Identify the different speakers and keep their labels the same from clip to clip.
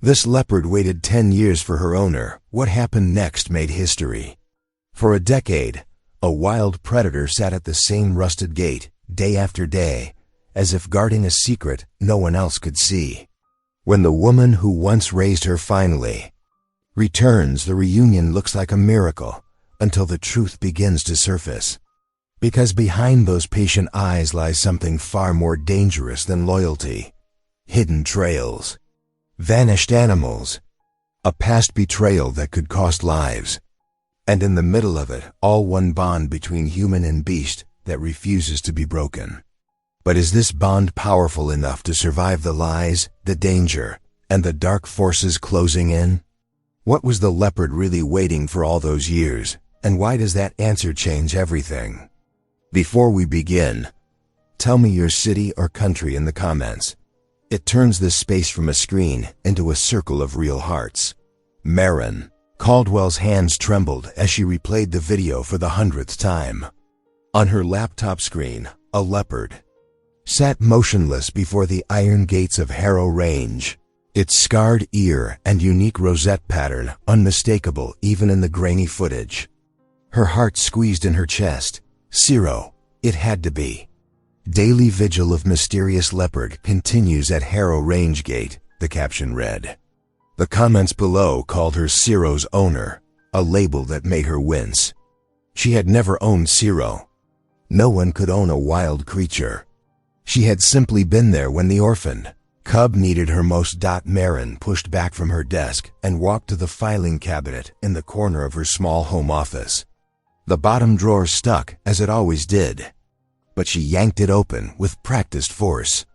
Speaker 1: This leopard waited 10 years for her owner. What happened next made history. For a decade, a wild predator sat at the same rusted gate, day after day, as if guarding a secret no one else could see. When the woman who once raised her finally returns, the reunion looks like a miracle until the truth begins to surface. Because behind those patient eyes lies something far more dangerous than loyalty. Hidden trails, vanished animals, a past betrayal that could cost lives. And in the middle of it, all one bond between human and beast that refuses to be broken. But is this bond powerful enough to survive the lies, the danger, and the dark forces closing in? What was the leopard really waiting for all those years, and why does that answer change everything? Before we begin, tell me your city or country in the comments. It turns this space from a screen into a circle of real hearts. Marin. Caldwell's hands trembled as she replayed the video for the 100th time. On her laptop screen, a leopard sat motionless before the iron gates of Harrow Range, its scarred ear and unique rosette pattern unmistakable even in the grainy footage. Her heart squeezed in her chest. Zero, it had to be. Daily vigil of mysterious leopard continues at Harrow Range Gate, the caption read. The comments below called her Ciro's owner, a label that made her wince. She had never owned Ciro. No one could own a wild creature. She had simply been there when the orphaned cub needed her most. Marin pushed back from her desk and walked to the filing cabinet in the corner of her small home office. The bottom drawer stuck, as it always did, but she yanked it open with practiced force.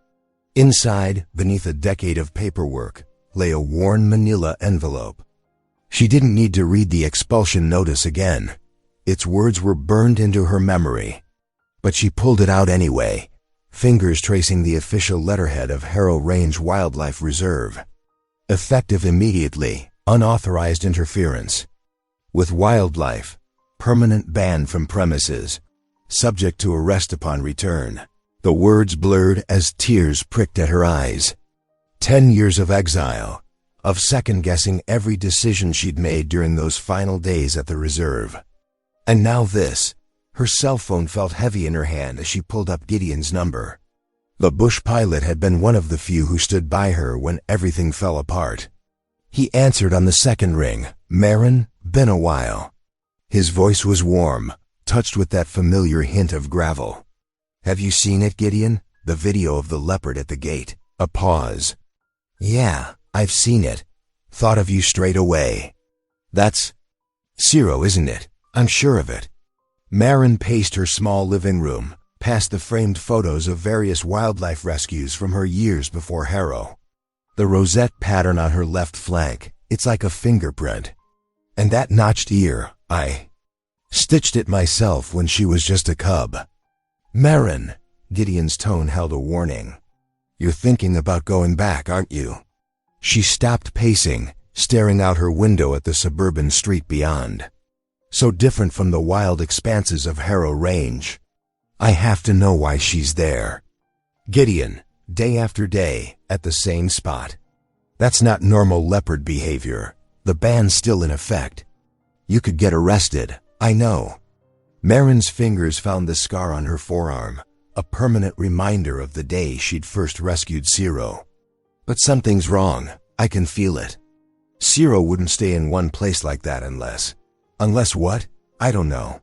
Speaker 1: Inside, beneath a decade of paperwork, lay a worn manila envelope. She didn't need to read the expulsion notice again. Its words were burned into her memory. But she pulled it out anyway, fingers tracing the official letterhead of Harrow Range Wildlife Reserve. Effective immediately, unauthorized interference. With wildlife, permanent ban from premises, subject to arrest upon return. The words blurred as tears pricked at her eyes. 10 years of exile, of second-guessing every decision she'd made during those final days at the reserve. And now this. Her cell phone felt heavy in her hand as she pulled up Gideon's number. The bush pilot had been one of the few who stood by her when everything fell apart. He answered on the second ring. Marin, been a while. His voice was warm, touched with that familiar hint of gravel. Have you seen it, Gideon? The video of the leopard at the gate. A pause. Yeah, I've seen it. Thought of you straight away. That's Ciro, isn't it? I'm sure of it. Marin paced her small living room, past the framed photos of various wildlife rescues from her years before Harrow. The rosette pattern on her left flank, it's like a fingerprint. And that notched ear, I stitched it myself when she was just a cub. Marin, Gideon's tone held a warning. You're thinking about going back, aren't you? She stopped pacing, staring out her window at the suburban street beyond. So different from the wild expanses of Harrow Range. I have to know why she's there. Gideon, day after day, at the same spot. That's not normal leopard behavior. The ban's still in effect. You could get arrested, I know. Marin's fingers found the scar on her forearm, a permanent reminder of the day she'd first rescued Ciro. But something's wrong. I can feel it. Ciro wouldn't stay in one place like that unless what? I don't know.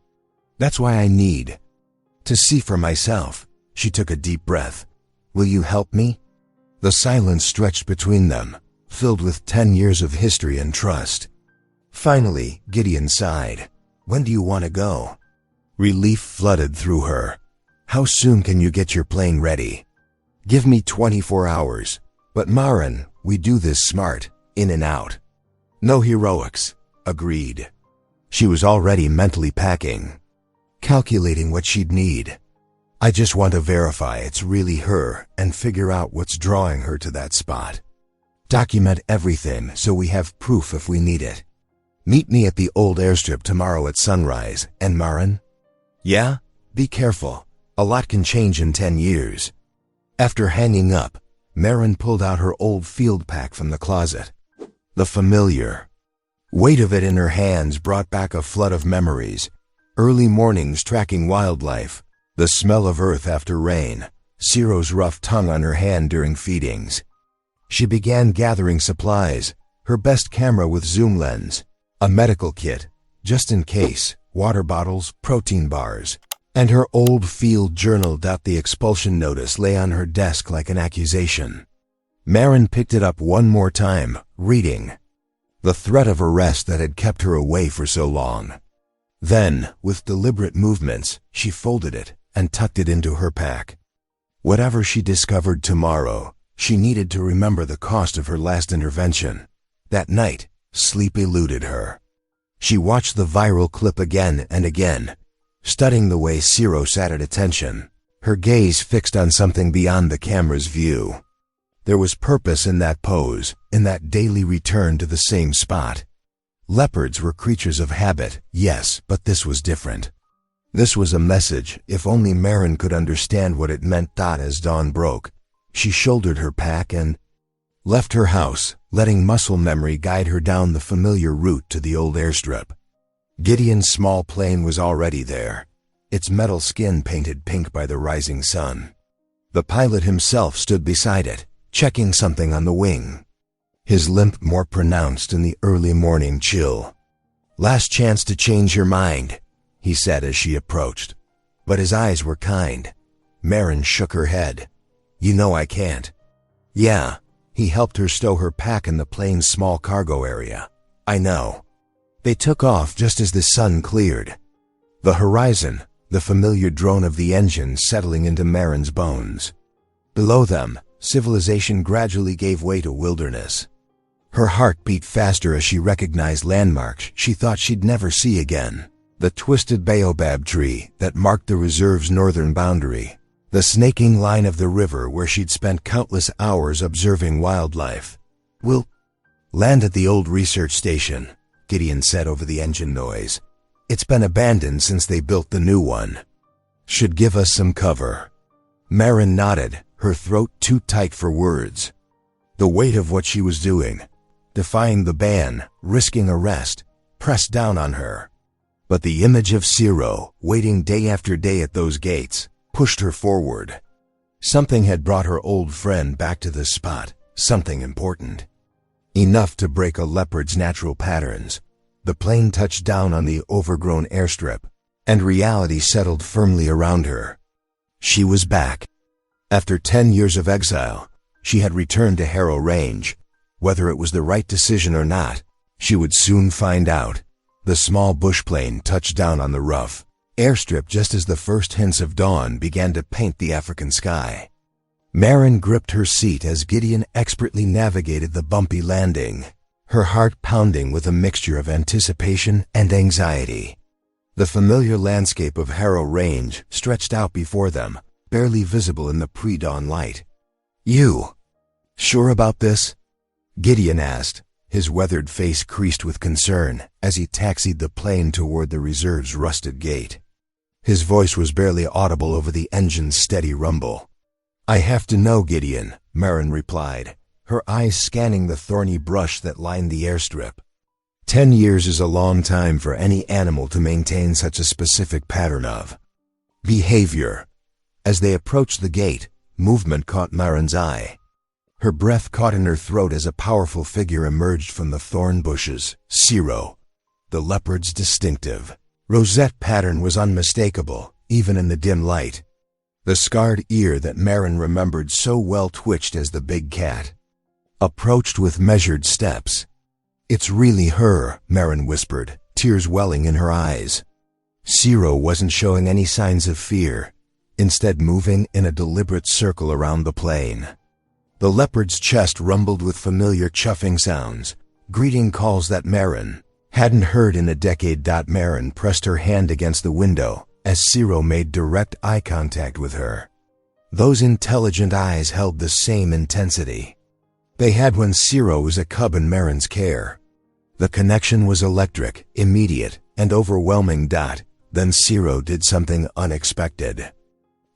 Speaker 1: That's why I need to see for myself. She took a deep breath. Will you help me? The silence stretched between them, filled with 10 years of history and trust. Finally, Gideon sighed. When do you want to go? Relief flooded through her. How soon can you get your plane ready? Give me 24 hours. But Marin, we do this smart, in and out. No heroics. Agreed. She was already mentally packing, calculating what she'd need. I just want to verify it's really her and figure out what's drawing her to that spot. Document everything so we have proof if we need it. Meet me at the old airstrip tomorrow at sunrise. And Marin? Yeah? Be careful. A lot can change in 10 years. After hanging up, Marin pulled out her old field pack from the closet. The familiar weight of it in her hands brought back a flood of memories. Early mornings tracking wildlife, the smell of earth after rain, Ciro's rough tongue on her hand during feedings. She began gathering supplies, her best camera with zoom lens, a medical kit, just in case, water bottles, protein bars, and her old field journal. The expulsion notice lay on her desk like an accusation. Maren picked it up one more time, reading. The threat of arrest that had kept her away for so long. Then, with deliberate movements, she folded it and tucked it into her pack. Whatever she discovered tomorrow, she needed to remember the cost of her last intervention. That night, sleep eluded her. She watched the viral clip again and again, studying the way Ciro sat at attention, her gaze fixed on something beyond the camera's view. There was purpose in that pose, in that daily return to the same spot. Leopards were creatures of habit, yes, but this was different. This was a message, if only Maren could understand what it meant. As dawn broke, she shouldered her pack and left her house, letting muscle memory guide her down the familiar route to the old airstrip. Gideon's small plane was already there, its metal skin painted pink by the rising sun. The pilot himself stood beside it, checking something on the wing. His limp more pronounced in the early morning chill. "Last chance to change your mind," he said as she approached. But his eyes were kind. Maren shook her head. "You know I can't." "Yeah." He helped her stow her pack in the plane's small cargo area. "I know." They took off just as the sun cleared. The horizon, the familiar drone of the engine settling into Maren's bones. Below them, civilization gradually gave way to wilderness. Her heart beat faster as she recognized landmarks she thought she'd never see again. The twisted baobab tree that marked the reserve's northern boundary. The snaking line of the river where she'd spent countless hours observing wildlife. "We'll land at the old research station," Gideon said over the engine noise. "It's been abandoned since they built the new one. Should give us some cover." Maren nodded, her throat too tight for words. The weight of what she was doing, defying the ban, risking arrest, pressed down on her. But the image of Ciro, waiting day after day at those gates, pushed her forward. Something had brought her old friend back to this spot, something important. Enough to break a leopard's natural patterns. The plane touched down on the overgrown airstrip, and reality settled firmly around her. She was back. After 10 years of exile, she had returned to Harrow Range. Whether it was the right decision or not, she would soon find out. The small bush plane touched down on the rough airstrip just as the first hints of dawn began to paint the African sky. Maren gripped her seat as Gideon expertly navigated the bumpy landing, her heart pounding with a mixture of anticipation and anxiety. The familiar landscape of Harrow Range stretched out before them, barely visible in the pre-dawn light. "You sure about this?" Gideon asked, his weathered face creased with concern as he taxied the plane toward the reserve's rusted gate. His voice was barely audible over the engine's steady rumble. "I have to know, Gideon," Maren replied, her eyes scanning the thorny brush that lined the airstrip. 10 years is a long time for any animal to maintain such a specific pattern of behavior. As they approached the gate, movement caught Maren's eye. Her breath caught in her throat as a powerful figure emerged from the thorn bushes. Ciro, the leopard's distinctive rosette pattern was unmistakable, even in the dim light. The scarred ear that Maren remembered so well twitched as the big cat approached with measured steps. "It's really her," Maren whispered, tears welling in her eyes. Ciro wasn't showing any signs of fear, instead moving in a deliberate circle around the plane. The leopard's chest rumbled with familiar chuffing sounds, greeting calls that Maren hadn't heard in a decade. Maren pressed her hand against the window as Ciro made direct eye contact with her. Those intelligent eyes held the same intensity they had when Ciro was a cub in Maren's care. The connection was electric, immediate, and overwhelming. Then Ciro did something unexpected.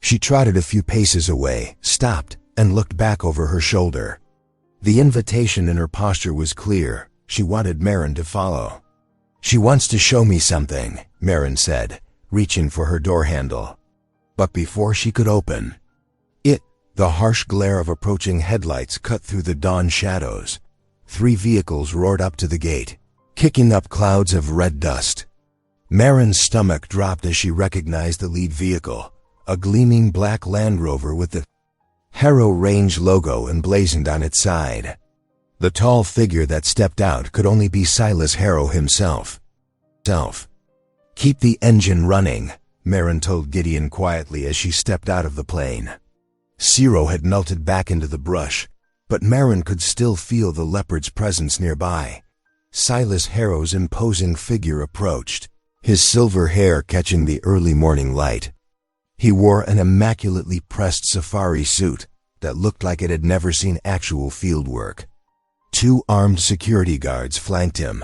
Speaker 1: She trotted a few paces away, stopped, and looked back over her shoulder. The invitation in her posture was clear, She wanted Marin to follow. "She wants to show me something," Marin said, reaching for her door handle. But before she could open it, the harsh glare of approaching headlights cut through the dawn shadows. 3 vehicles roared up to the gate, kicking up clouds of red dust. Marin's stomach dropped as she recognized the lead vehicle, a gleaming black Land Rover with the Harrow Range logo emblazoned on its side. The tall figure that stepped out could only be Silas Harrow himself. "Keep the engine running," Marin told Gideon quietly as she stepped out of the plane. Zero had melted back into the brush, but Marin could still feel the Leopard's presence nearby. Silas Harrow's imposing figure approached, his silver hair catching the early morning light. He wore an immaculately pressed safari suit that looked like it had never seen actual field work. 2 armed security guards flanked him,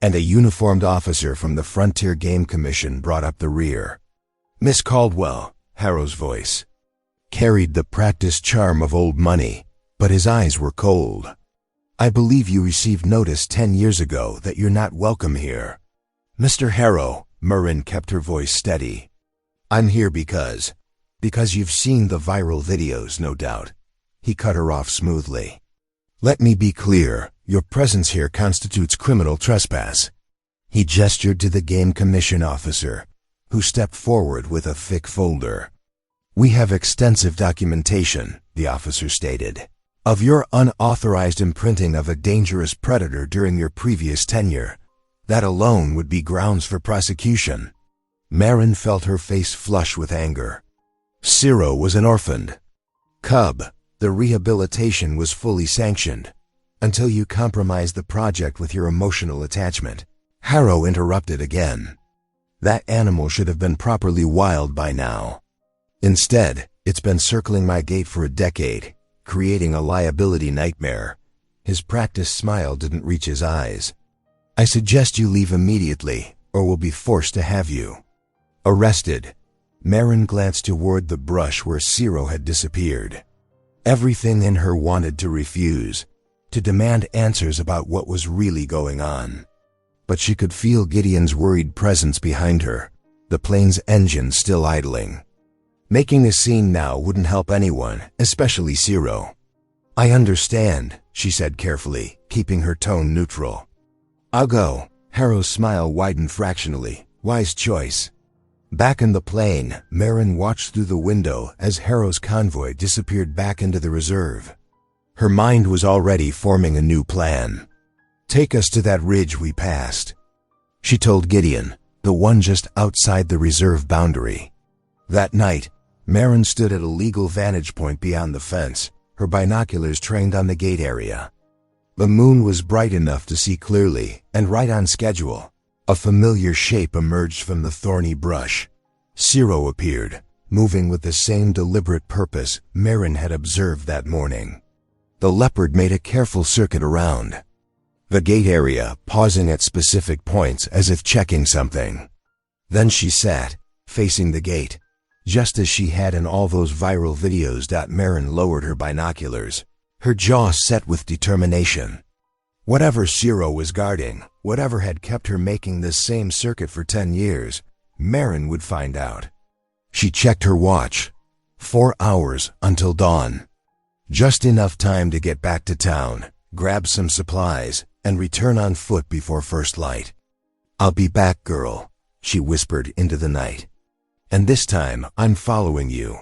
Speaker 1: and a uniformed officer from the Frontier Game Commission brought up the rear. "Miss Caldwell," Harrow's voice carried the practiced charm of old money, but his eyes were cold. "I believe you received notice 10 years ago that you're not welcome here." "Mr. Harrow," Marin kept her voice steady, "I'm here because you've seen the viral videos, no doubt." He cut her off smoothly. "Let me be clear, your presence here constitutes criminal trespass." He gestured to the Game Commission officer, who stepped forward with a thick folder. "We have extensive documentation," the officer stated, "of your unauthorized imprinting of a dangerous predator during your previous tenure. That alone would be grounds for prosecution." Marin felt her face flush with anger. Zero was an orphaned cub. The rehabilitation was fully sanctioned, until you compromised the project with your emotional attachment. Harrow interrupted again. "That animal should have been properly wild by now. Instead, it's been circling my gate for a decade, creating a liability nightmare." His practiced smile didn't reach his eyes. "I suggest you leave immediately, or we'll be forced to have you arrested." Marin glanced toward the brush where Zero had disappeared. Everything in her wanted to refuse, to demand answers about what was really going on. But she could feel Gideon's worried presence behind her, the plane's engine still idling. Making a scene now wouldn't help anyone, especially Zero. "I understand," she said carefully, keeping her tone neutral. "I'll go." Harrow's smile widened fractionally. "Wise choice." Back in the plane, Marin watched through the window as Harrow's convoy disappeared back into the reserve. Her mind was already forming a new plan. "Take us to that ridge we passed," she told Gideon, the one just outside the reserve boundary. That night, Marin stood at a legal vantage point beyond the fence, her binoculars trained on the gate area. The moon was bright enough to see clearly, and right on schedule. A familiar shape emerged from the thorny brush. Zero appeared, moving with the same deliberate purpose Marin had observed that morning. The Leopard made a careful circuit around the gate area, pausing at specific points as if checking something. Then she sat, facing the gate, just as she had in all those viral videos. Marin lowered her binoculars, her jaw set with determination. Whatever Zero was guarding, whatever had kept her making this same circuit for 10 years, Marin would find out. She checked her watch. 4 hours until dawn. Just enough time to get back to town, grab some supplies, and return on foot before first light. "I'll be back, girl," she whispered into the night. "And this time, I'm following you."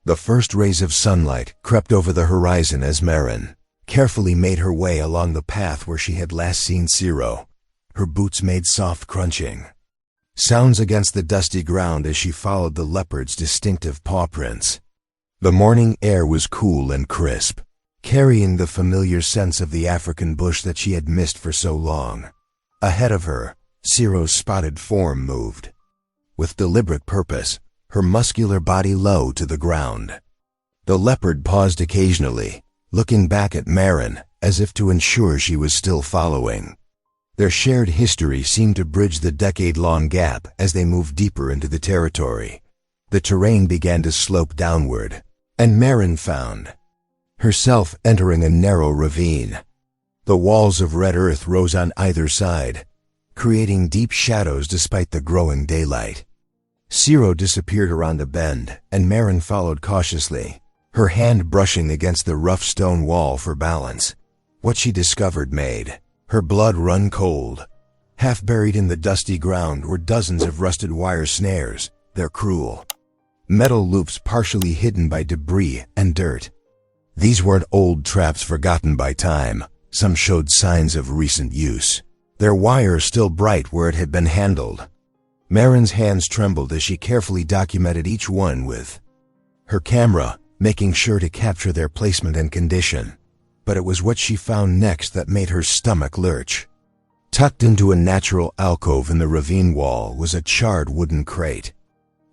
Speaker 1: The first rays of sunlight crept over the horizon as Marin carefully made her way along the path where she had last seen Zero. Her boots made soft crunching sounds against the dusty ground as she followed the Leopard's distinctive paw prints. The morning air was cool and crisp, carrying the familiar sense of the African bush that she had missed for so long. Ahead of her, Zero's spotted form moved, with deliberate purpose, her muscular body low to the ground. The Leopard paused occasionally, looking back at Marin as if to ensure she was still following. Their shared history seemed to bridge the decade-long gap as they moved deeper into the territory. The terrain began to slope downward, and Marin found herself entering a narrow ravine. The walls of red earth rose on either side, creating deep shadows despite the growing daylight. Ciro disappeared around a bend, and Marin followed cautiously, her hand brushing against the rough stone wall for balance. What she discovered made her blood run cold. Half buried in the dusty ground were dozens of rusted wire snares, their cruel metal loops partially hidden by debris and dirt. These weren't old traps forgotten by time. Some showed signs of recent use, their wires still bright where it had been handled. Marin's hands trembled as she carefully documented each one with her camera, making sure to capture their placement and condition. But it was what she found next that made her stomach lurch. Tucked into a natural alcove in the ravine wall was a charred wooden crate.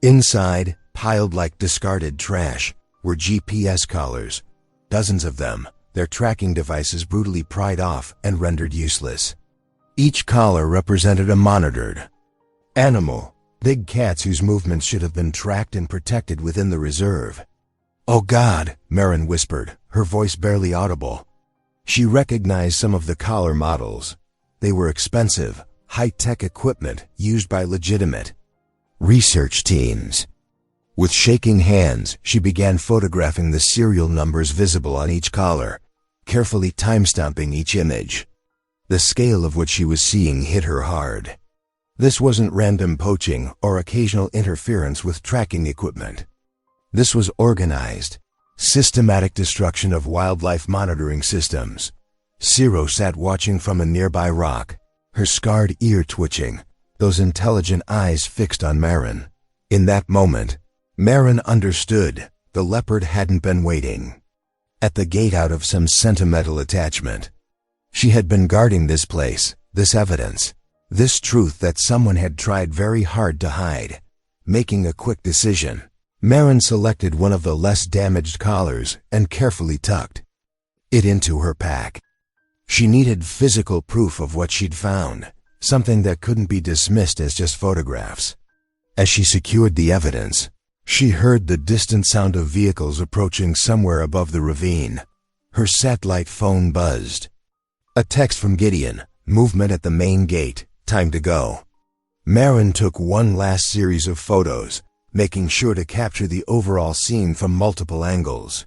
Speaker 1: Inside, piled like discarded trash, were GPS collars, dozens of them, their tracking devices brutally pried off and rendered useless. Each collar represented a monitored animal, big cats whose movements should have been tracked and protected within the reserve. "Oh God," Marin whispered, her voice barely audible. She recognized some of the collar models. They were expensive, high-tech equipment used by legitimate research teams. With shaking hands, she began photographing the serial numbers visible on each collar, carefully time-stamping each image. The scale of what she was seeing hit her hard. This wasn't random poaching or occasional interference with tracking equipment. This was organized, systematic destruction of wildlife monitoring systems. Ciro sat watching from a nearby rock, her scarred ear twitching, those intelligent eyes fixed on Marin. In that moment, Marin understood the Leopard hadn't been waiting at the gate out of some sentimental attachment. She had been guarding this place, this evidence, this truth that someone had tried very hard to hide. Making a quick decision, Marin selected one of the less damaged collars and carefully tucked it into her pack. She needed physical proof of what she'd found, something that couldn't be dismissed as just photographs. As she secured the evidence, she heard the distant sound of vehicles approaching somewhere above the ravine. Her satellite phone buzzed. A text from Gideon, movement at the main gate, time to go. Marin took one last series of photos, making sure to capture the overall scene from multiple angles.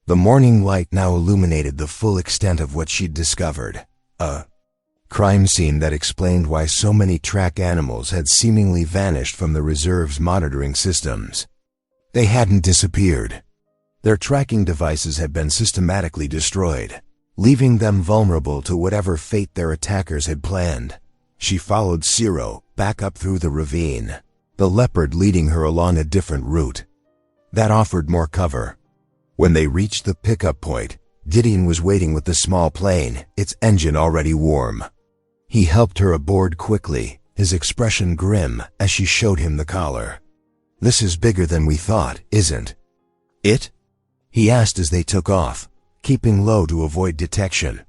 Speaker 1: The morning light now illuminated the full extent of what she'd discovered. A crime scene that explained why so many track animals had seemingly vanished from the reserve's monitoring systems. They hadn't disappeared. Their tracking devices had been systematically destroyed, leaving them vulnerable to whatever fate their attackers had planned. She followed Ciro back up through the ravine, the Leopard leading her along a different route that offered more cover. When they reached the pickup point, Gideon was waiting with the small plane, its engine already warm. He helped her aboard quickly, his expression grim as she showed him the collar. "This is bigger than we thought, isn't it?" he asked as they took off, keeping low to avoid detection.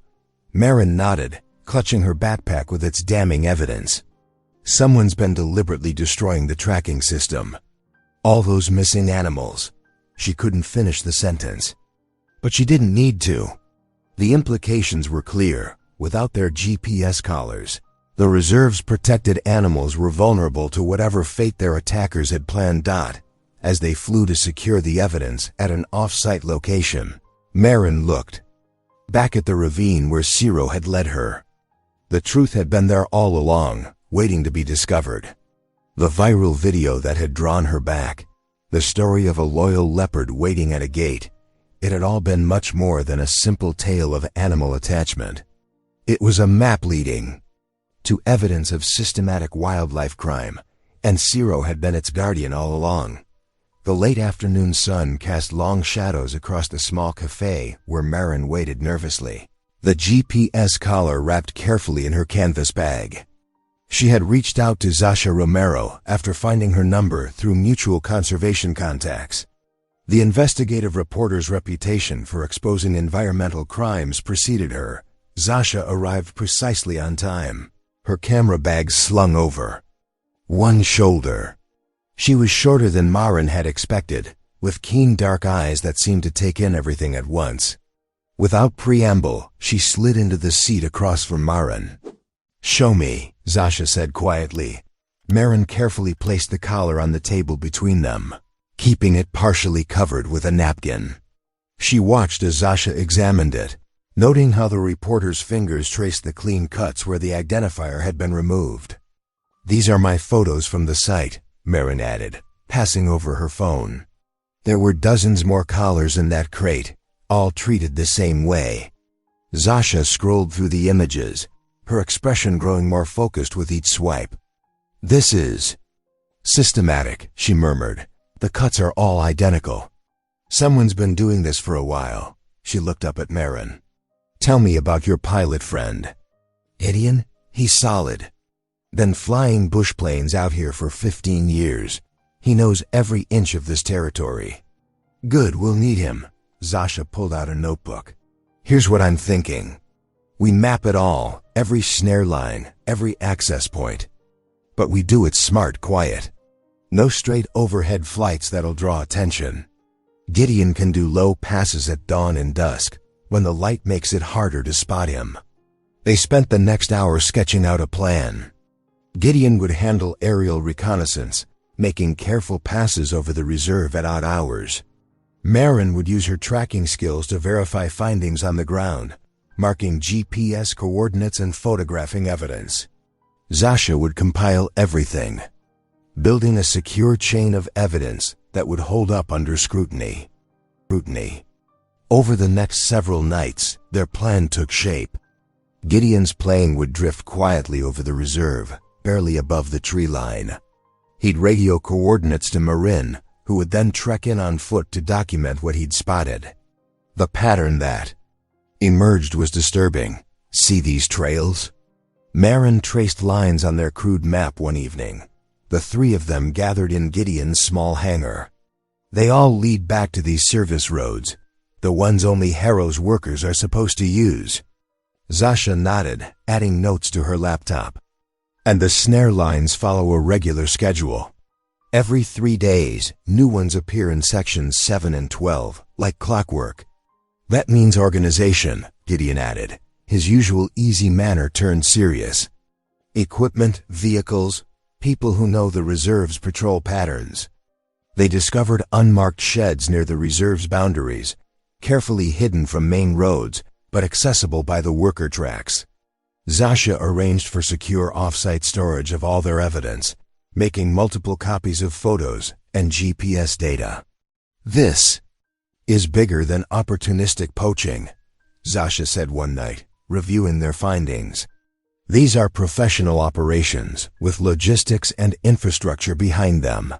Speaker 1: Marin nodded, clutching her backpack with its damning evidence. Someone's been deliberately destroying the tracking system. All those missing animals. She couldn't finish the sentence. But she didn't need to. The implications were clear. Without their GPS collars, the reserve's protected animals were vulnerable to whatever fate their attackers had planned. As they flew to secure the evidence at an off-site location, Marin looked back at the ravine where Ciro had led her. The truth had been there all along, waiting to be discovered. The viral video that had drawn her back, the story of a loyal leopard waiting at a gate. It had all been much more than a simple tale of animal attachment. It was a map leading to evidence of systematic wildlife crime, and Ciro had been its guardian all along. The late afternoon sun cast long shadows across the small cafe where Marin waited nervously, the GPS collar wrapped carefully in her canvas bag. She had reached out to Zasha Romero after finding her number through mutual conservation contacts. The investigative reporter's reputation for exposing environmental crimes preceded her. Zasha arrived precisely on time, her camera bag slung over one shoulder. She was shorter than Marin had expected, with keen dark eyes that seemed to take in everything at once. Without preamble, she slid into the seat across from Maren. "Show me," Zasha said quietly. Maren carefully placed the collar on the table between them, keeping it partially covered with a napkin. She watched as Zasha examined it, noting how the reporter's fingers traced the clean cuts where the identifier had been removed. "These are my photos from the site," Maren added, passing over her phone. There were dozens more collars in that crate, all treated the same way. Zasha scrolled through the images, her expression growing more focused with each swipe. "This is systematic," she murmured. "The cuts are all identical. Someone's been doing this for a while." She looked up at Maren. "Tell me about your pilot friend." "Gideon? He's solid. Been flying bush planes out here for 15 years. He knows every inch of this territory." "Good, we'll need him." Zasha pulled out a notebook. "Here's what I'm thinking. We map it all, every snare line, every access point. But we do it smart, quiet. No straight overhead flights that'll draw attention. Gideon can do low passes at dawn and dusk, when the light makes it harder to spot him." They spent the next hour sketching out a plan. Gideon would handle aerial reconnaissance, making careful passes over the reserve at odd hours. Maren would use her tracking skills to verify findings on the ground, marking GPS coordinates and photographing evidence. Zasha would compile everything, building a secure chain of evidence that would hold up under scrutiny. Over the next several nights, their plan took shape. Gideon's plane would drift quietly over the reserve, barely above the tree line. He'd radio coordinates to Marin, who would then trek in on foot to document what he'd spotted. The pattern that emerged was disturbing. "See these trails?" Maren traced lines on their crude map one evening. The three of them gathered in Gideon's small hangar. "They all lead back to these service roads, the ones only Harrow's workers are supposed to use." Zasha nodded, adding notes to her laptop. "And the snare lines follow a regular schedule. Every 3 days, new ones appear in sections 7 and 12, like clockwork. That means organization," Gideon added, his usual easy manner turned serious. "Equipment, vehicles, people who know the reserve's patrol patterns." They discovered unmarked sheds near the reserve's boundaries, carefully hidden from main roads, but accessible by the worker tracks. Zasha arranged for secure off-site storage of all their evidence, making multiple copies of photos and GPS data. "This is bigger than opportunistic poaching," Zasha said one night, reviewing their findings. "These are professional operations, with logistics and infrastructure behind them."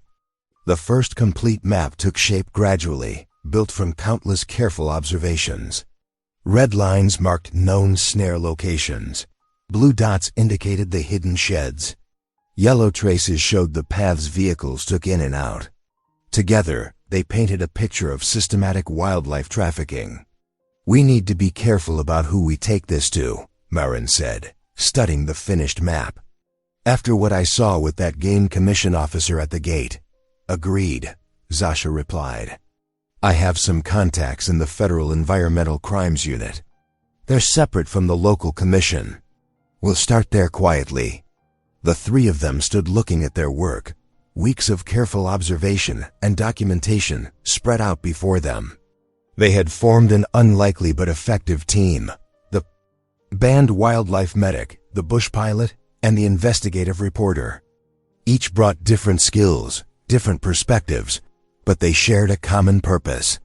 Speaker 1: The first complete map took shape gradually, built from countless careful observations. Red lines marked known snare locations. Blue dots indicated the hidden sheds. Yellow traces showed the paths vehicles took in and out. Together, they painted a picture of systematic wildlife trafficking. "We need to be careful about who we take this to," Maren said, studying the finished map. "After what I saw with that game commission officer at the gate." "Agreed," Zasha replied. "I have some contacts in the Federal Environmental Crimes Unit. They're separate from the local commission. We'll start there quietly." The three of them stood looking at their work, weeks of careful observation and documentation spread out before them. They had formed an unlikely but effective team. The band wildlife medic, the bush pilot, and the investigative reporter. Each brought different skills, different perspectives, but they shared a common purpose.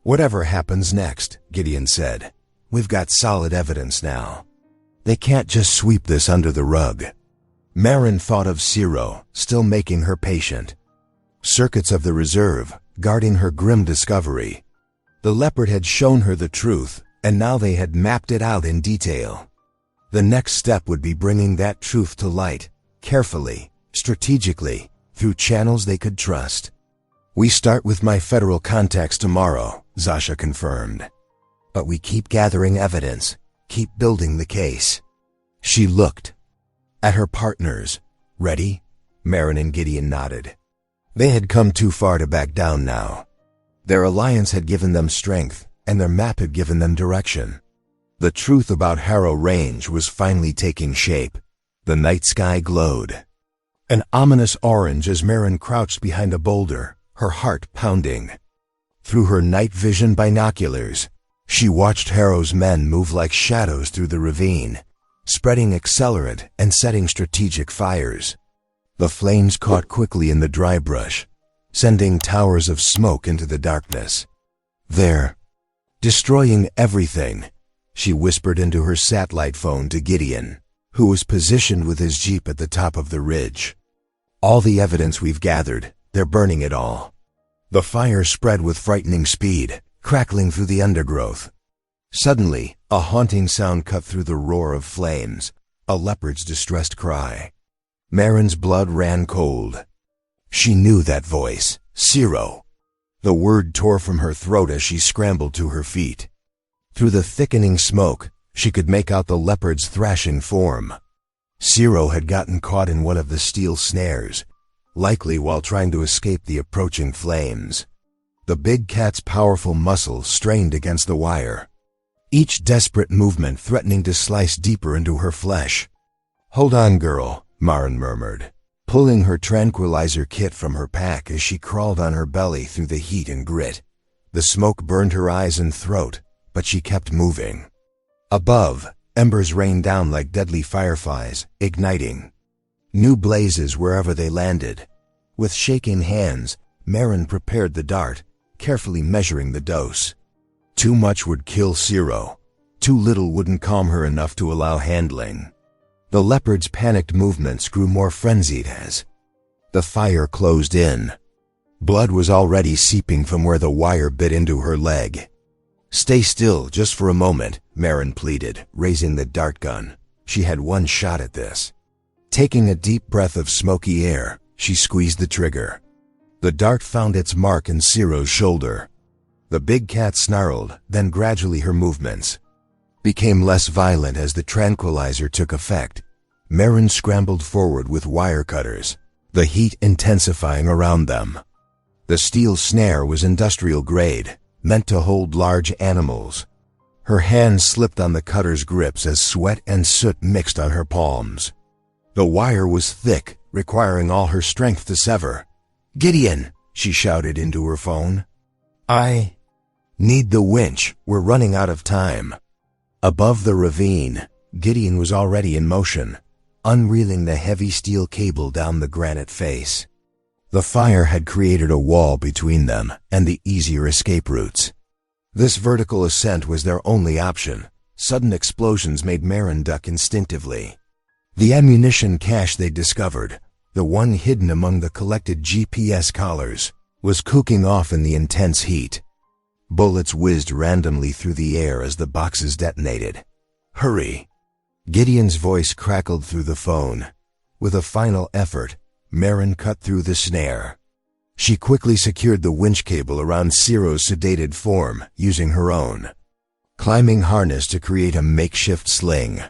Speaker 1: "Whatever happens next," Gideon said, "we've got solid evidence now. They can't just sweep this under the rug." Maren thought of Ciro, still making her patient. Circuits of the reserve, guarding her grim discovery. The Leopard had shown her the truth, and now they had mapped it out in detail. The next step would be bringing that truth to light, carefully, strategically, through channels they could trust. "We start with my federal contacts tomorrow," Zasha confirmed. "But we keep gathering evidence, keep building the case." She looked at her partners. "Ready?" Maren and Gideon nodded. They had come too far to back down now. Their alliance had given them strength, and their map had given them direction. The truth about Harrow Range was finally taking shape. The night sky glowed, an ominous orange as Marin crouched behind a boulder, her heart pounding. Through her night vision binoculars, she watched Harrow's men move like shadows through the ravine, spreading accelerant and setting strategic fires. The flames caught quickly in the dry brush, sending towers of smoke into the darkness. "They're destroying everything," she whispered into her satellite phone to Gideon, who was positioned with his jeep at the top of the ridge. "All the evidence we've gathered, they're burning it all." The fire spread with frightening speed, crackling through the undergrowth. Suddenly, a haunting sound cut through the roar of flames, a leopard's distressed cry. Marin's blood ran cold. She knew that voice, Zero. The word tore from her throat as she scrambled to her feet. Through the thickening smoke, she could make out the leopard's thrashing form. Zero had gotten caught in one of the steel snares, likely while trying to escape the approaching flames. The big cat's powerful muscles strained against the wire, each desperate movement threatening to slice deeper into her flesh. "Hold on, girl," Marin murmured, pulling her tranquilizer kit from her pack as she crawled on her belly through the heat and grit. The smoke burned her eyes and throat, but she kept moving. Above, embers rained down like deadly fireflies, igniting. New blazes wherever they landed. With shaking hands, Marin prepared the dart, carefully measuring the dose. Too much would kill Zero. Too little wouldn't calm her enough to allow handling. The leopard's panicked movements grew more frenzied as the fire closed in. Blood was already seeping from where the wire bit into her leg. "Stay still just for a moment," Marin pleaded, raising the dart gun. She had one shot at this. Taking a deep breath of smoky air, she squeezed the trigger. The dart found its mark in Zero's shoulder. The big cat snarled, then gradually her movements became less violent as the tranquilizer took effect. Marin scrambled forward with wire cutters, the heat intensifying around them. The steel snare was industrial grade, meant to hold large animals. Her hands slipped on the cutter's grips as sweat and soot mixed on her palms. The wire was thick, requiring all her strength to sever. "Gideon," she shouted into her phone. "I need the winch. We're running out of time." Above the ravine, Gideon was already in motion, unreeling the heavy steel cable down the granite face. The fire had created a wall between them and the easier escape routes. This vertical ascent was their only option. Sudden explosions made Marin duck instinctively. The ammunition cache they discovered, the one hidden among the collected GPS collars, was cooking off in the intense heat. Bullets whizzed randomly through the air as the boxes detonated. "Hurry!" Gideon's voice crackled through the phone. With a final effort, Marin cut through the snare. She quickly secured the winch cable around Zero's sedated form, using her own climbing harness to create a makeshift sling.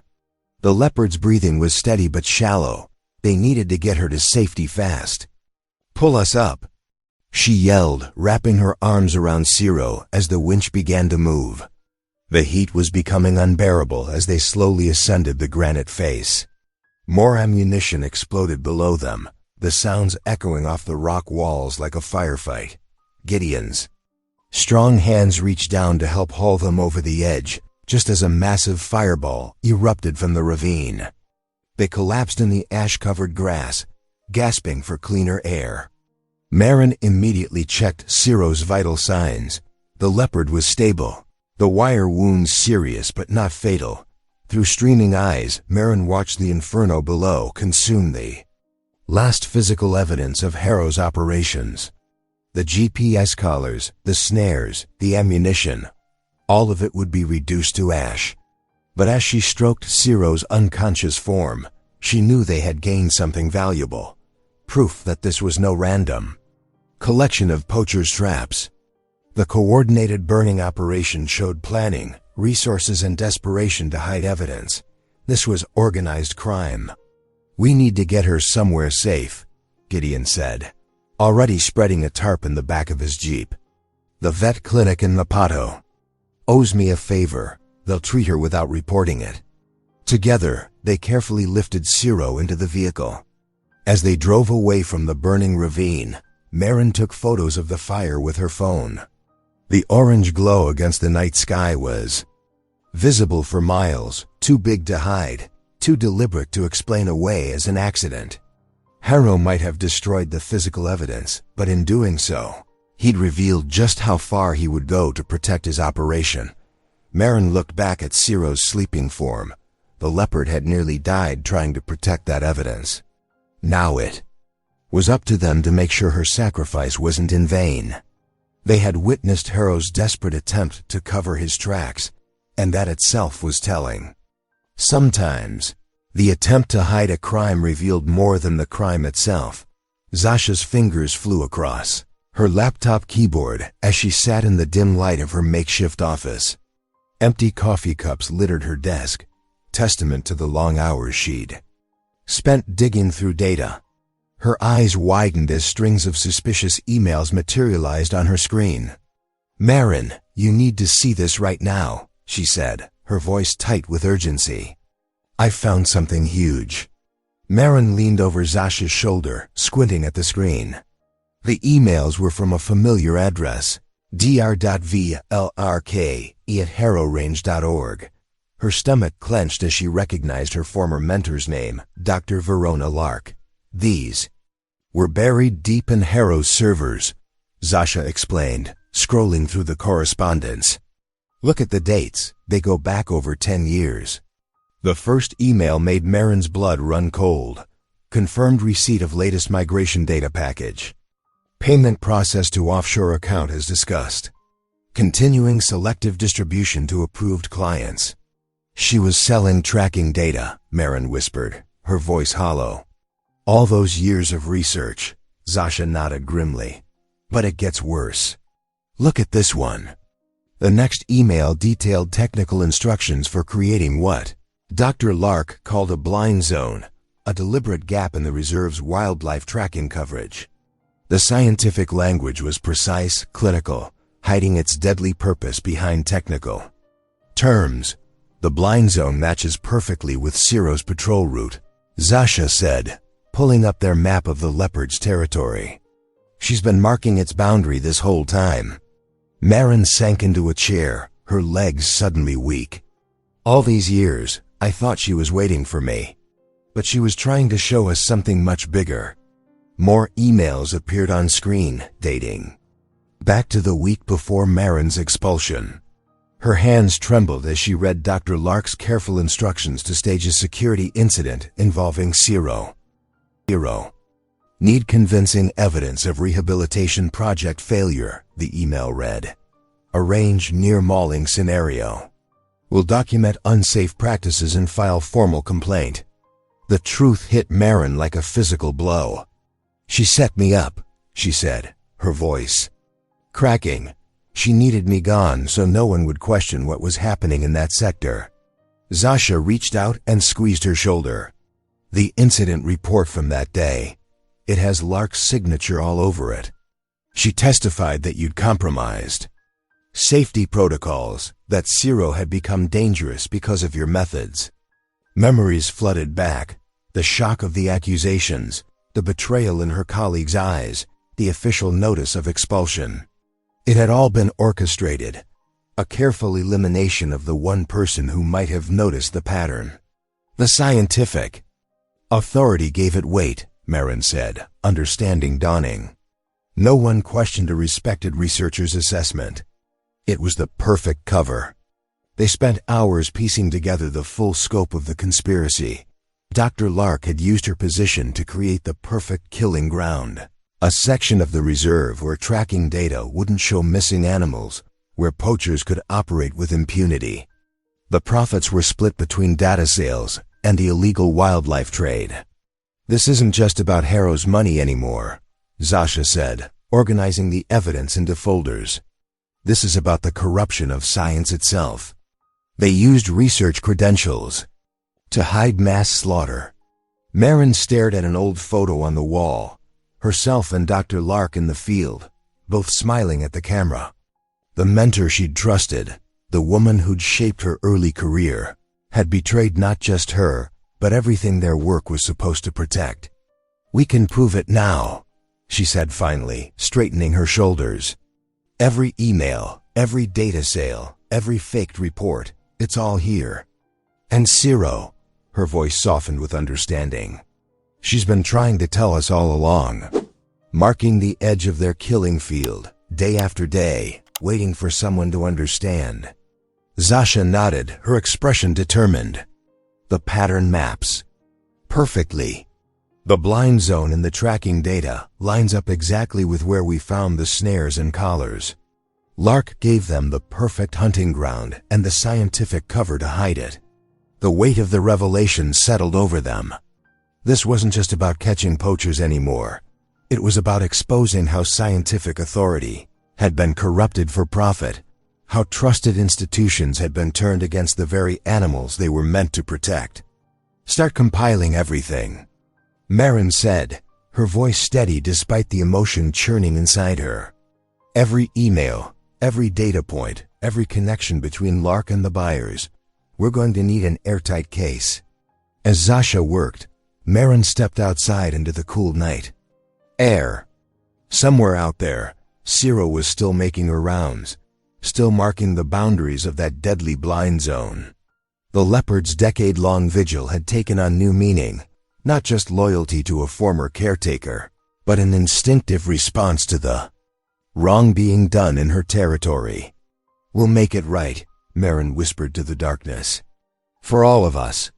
Speaker 1: The leopard's breathing was steady but shallow. They needed to get her to safety fast. "Pull us up," she yelled, wrapping her arms around Zero as the winch began to move. The heat was becoming unbearable as they slowly ascended the granite face. More ammunition exploded below them, the sounds echoing off the rock walls like a firefight. Gideon's strong hands reached down to help haul them over the edge, just as a massive fireball erupted from the ravine. They collapsed in the ash-covered grass, gasping for cleaner air. Marin immediately checked Zero's vital signs. The leopard was stable, the wire wounds serious but not fatal. Through streaming eyes, Marin watched the inferno below consume the last physical evidence of Harrow's operations. The GPS collars, the snares, the ammunition, all of it would be reduced to ash. But as she stroked Zero's unconscious form, she knew they had gained something valuable. Proof that this was no random collection of poachers' traps. The coordinated burning operation showed planning, resources, and desperation to hide evidence. This was organized crime. "We need to get her somewhere safe," Gideon said, already spreading a tarp in the back of his jeep. "The vet clinic in Leopard." owes me a favor. They'll treat her without reporting it. Together, they carefully lifted Ciro into the vehicle. As they drove away from the burning ravine, Marin took photos of the fire with her phone. The orange glow against the night sky was visible for miles, too big to hide, too deliberate to explain away as an accident. Harrow might have destroyed the physical evidence, but in doing so, he'd revealed just how far he would go to protect his operation. Marin looked back at Ciro's sleeping form. The Leopard had nearly died trying to protect that evidence. Now it was up to them to make sure her sacrifice wasn't in vain. They had witnessed Harrow's desperate attempt to cover his tracks, and that itself was telling. Sometimes, the attempt to hide a crime revealed more than the crime itself. Zasha's fingers flew across her laptop keyboard as she sat in the dim light of her makeshift office. Empty coffee cups littered her desk, testament to the long hours she'd spent digging through data. Her eyes widened as strings of suspicious emails materialized on her screen. "Marin, you need to see this right now," she said, her voice tight with urgency. "I found something huge." Marin leaned over Zasha's shoulder, squinting at the screen. The emails were from a familiar address, dr.vlrk@harrowrange.org. Her stomach clenched as she recognized her former mentor's name, Dr. Verona Lark. These were buried deep in Harrow's servers, Zasha explained, scrolling through the correspondence. "Look at the dates. They go back over 10 years. The first email made Marin's blood run cold. Confirmed receipt of latest migration data package. Payment process to offshore account as discussed. Continuing selective distribution to approved clients." "She was selling tracking data," Marin whispered, her voice hollow. "All those years of research," Zasha nodded grimly. "But it gets worse. Look at this one." The next email detailed technical instructions for creating what Dr. Lark called a blind zone, a deliberate gap in the reserve's wildlife tracking coverage. The scientific language was precise, clinical, hiding its deadly purpose behind technical terms. "The blind zone matches perfectly with Ciro's patrol route," Zasha said, pulling up their map of the Leopard's territory. "She's been marking its boundary this whole time." Marin sank into a chair, her legs suddenly weak. "All these years, I thought she was waiting for me. But she was trying to show us something much bigger." More emails appeared on screen, dating back to the week before Marin's expulsion. Her hands trembled as she read Dr. Lark's careful instructions to stage a security incident involving Ciro. "Need convincing evidence of rehabilitation project failure," the email read. "Arrange near mauling scenario. Will document unsafe practices and file formal complaint." The truth hit Marin like a physical blow. "She set me up," she said, her voice cracking. "She needed me gone so no one would question what was happening in that sector." Zasha reached out and squeezed her shoulder. "The incident report from that day. It has Lark's signature all over it. She testified that you'd compromised safety protocols, that Ciro had become dangerous because of your methods." Memories flooded back, the shock of the accusations, the betrayal in her colleague's eyes, the official notice of expulsion. It had all been orchestrated, a careful elimination of the one person who might have noticed the pattern. The scientific authority gave it weight, Marin said, understanding dawning. No one questioned a respected researcher's assessment. It was the perfect cover. They spent hours piecing together the full scope of the conspiracy. Dr. Lark had used her position to create the perfect killing ground. A section of the reserve where tracking data wouldn't show missing animals, where poachers could operate with impunity. The profits were split between data sales and the illegal wildlife trade. "This isn't just about Harrow's money anymore," Zasha said, organizing the evidence into folders. "This is about the corruption of science itself. They used research credentials to hide mass slaughter." Marin stared at an old photo on the wall, herself and Dr. Lark in the field, both smiling at the camera. The mentor she'd trusted, The woman who'd shaped her early career had betrayed not just her, but everything their work was supposed to protect. "We can prove it now," she said finally, straightening her shoulders. "Every email, every data sale, every faked report, it's all here. And Ciro," her voice softened with understanding, "she's been trying to tell us all along, marking the edge of their killing field, day after day, waiting for someone to understand." Zasha nodded, her expression determined. "The pattern maps perfectly. The blind zone in the tracking data lines up exactly with where we found the snares and collars. Lark gave them the perfect hunting ground and the scientific cover to hide it. The weight of the revelation settled over them. This wasn't just about catching poachers anymore. It was about exposing how scientific authority had been corrupted for profit, how trusted institutions had been turned against the very animals they were meant to protect. "Start compiling everything," Marin said, her voice steady despite the emotion churning inside her. "Every email, every data point, every connection between Lark and the buyers. We're going to need an airtight case." As Zasha worked, Marin stepped outside into the cool night air. Somewhere out there, Ciro was still making her rounds, still marking the boundaries of that deadly blind zone. The Leopard's decade-long vigil had taken on new meaning, not just loyalty to a former caretaker, but an instinctive response to the wrong being done in her territory. "We'll make it right," Marin whispered to the darkness. "For all of us."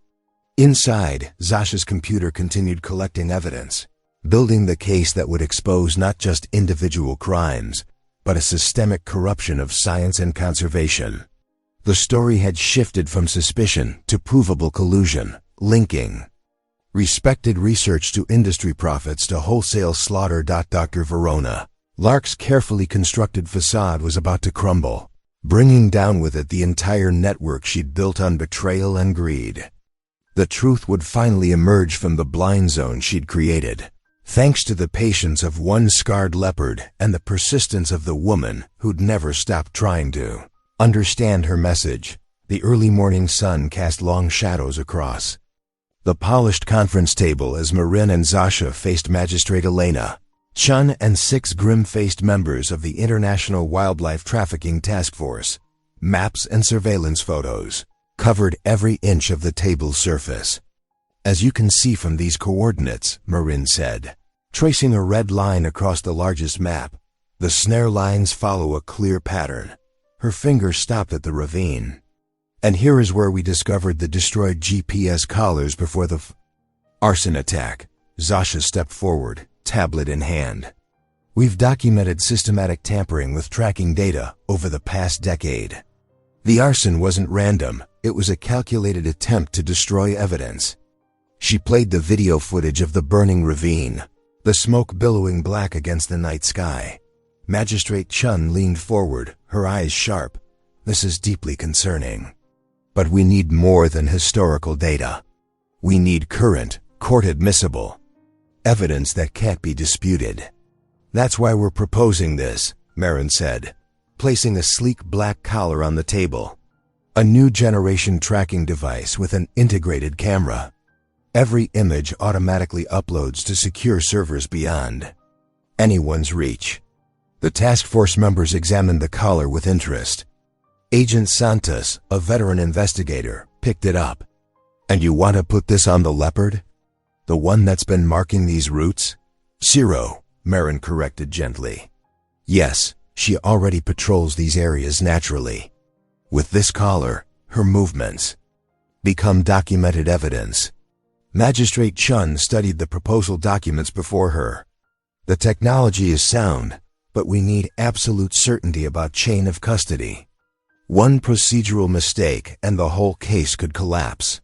Speaker 1: Inside, Zasha's computer continued collecting evidence, building the case that would expose not just individual crimes, but a systemic corruption of science and conservation. The story had shifted from suspicion to provable collusion, linking respected research to industry profits to wholesale slaughter. Dr. Verona, Lark's carefully constructed facade was about to crumble, bringing down with it the entire network she'd built on betrayal and greed. The truth would finally emerge from the blind zone she'd created, thanks to the patience of one scarred leopard and the persistence of the woman who'd never stopped trying to understand her message. The early morning sun cast long shadows across the polished conference table as Marin and Zasha faced Magistrate Elena, Chun, and 6 grim-faced members of the International Wildlife Trafficking Task Force. Maps and surveillance photos covered every inch of the table's surface. "As you can see from these coordinates," Marin said, tracing a red line across the largest map, "the snare lines follow a clear pattern." Her finger stopped at the ravine. "And here is where we discovered the destroyed GPS collars before the arson attack." Zasha stepped forward, tablet in hand. "We've documented systematic tampering with tracking data over the past decade. The arson wasn't random, it was a calculated attempt to destroy evidence." She played the video footage of the burning ravine, the smoke billowing black against the night sky. Magistrate Chun leaned forward, her eyes sharp. "This is deeply concerning. But we need more than historical data. We need current, court-admissible evidence that can't be disputed." "That's why we're proposing this," Marin said, placing a sleek black collar on the table. "A new generation tracking device with an integrated camera. Every image automatically uploads to secure servers beyond anyone's reach." The task force members examined the collar with interest. Agent Santos, a veteran investigator, picked it up. "And you want to put this on the Leopard? The one that's been marking these routes?" "Ciro," Marin corrected gently. "Yes, she already patrols these areas naturally. With this collar, her movements become documented evidence." Magistrate Chun studied the proposal documents before her. "The technology is sound, but we need absolute certainty about chain of custody. One procedural mistake and the whole case could collapse."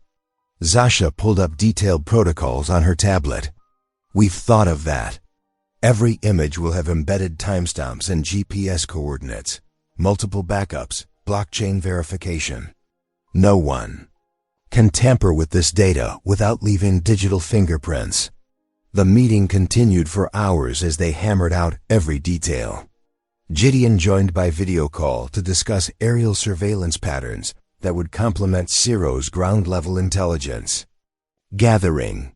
Speaker 1: Zasha pulled up detailed protocols on her tablet. "We've thought of that. Every image will have embedded timestamps and GPS coordinates, multiple backups, blockchain verification. No one can tamper with this data without leaving digital fingerprints." The meeting continued for hours as they hammered out every detail. Gideon joined by video call to discuss aerial surveillance patterns that would complement Ciro's ground-level intelligence. Gathering.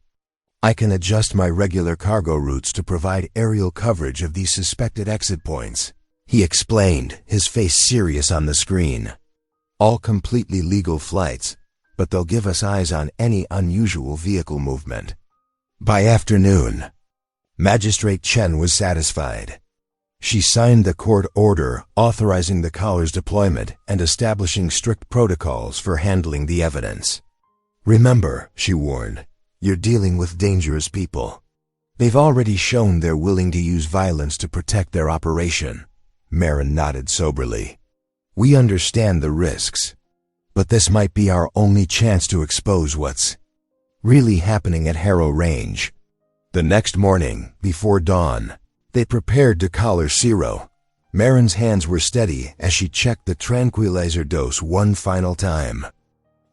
Speaker 1: I can adjust my regular cargo routes to provide aerial coverage of these suspected exit points, he explained, his face serious on the screen. All completely legal flights, but they'll give us eyes on any unusual vehicle movement. By afternoon, Magistrate Chen was satisfied. She signed the court order authorizing the collar's deployment and establishing strict protocols for handling the evidence. Remember, she warned, you're dealing with dangerous people. They've already shown they're willing to use violence to protect their operation. Marin nodded soberly. We understand the risks, but this might be our only chance to expose what's really happening at Harrow Range. The next morning, before dawn, they prepared to collar Ciro. Marin's hands were steady as she checked the tranquilizer dose one final time.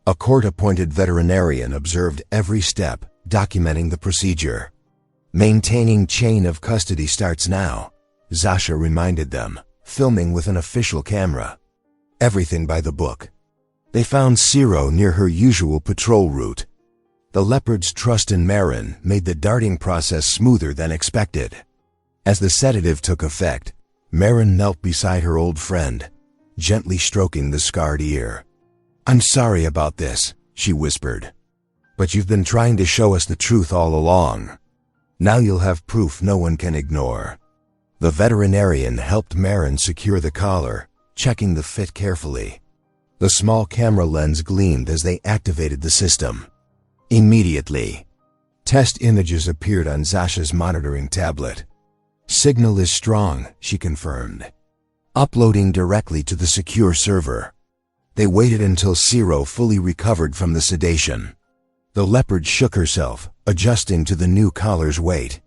Speaker 1: A court-appointed veterinarian observed every step, documenting the procedure. Maintaining chain of custody starts now, Zasha reminded them, filming with an official camera. Everything by the book. They found Ciro near her usual patrol route. The Leopard's trust in Marin made the darting process smoother than expected. As the sedative took effect, Marin knelt beside her old friend, gently stroking the scarred ear. I'm sorry about this, she whispered. But you've been trying to show us the truth all along. Now you'll have proof no one can ignore. The veterinarian helped Marin secure the collar, checking the fit carefully. The small camera lens gleamed as they activated the system. Immediately, test images appeared on Zasha's monitoring tablet. Signal is strong, she confirmed. Uploading directly to the secure server. They waited until Ciro fully recovered from the sedation. The Leopard shook herself, adjusting to the new collar's weight.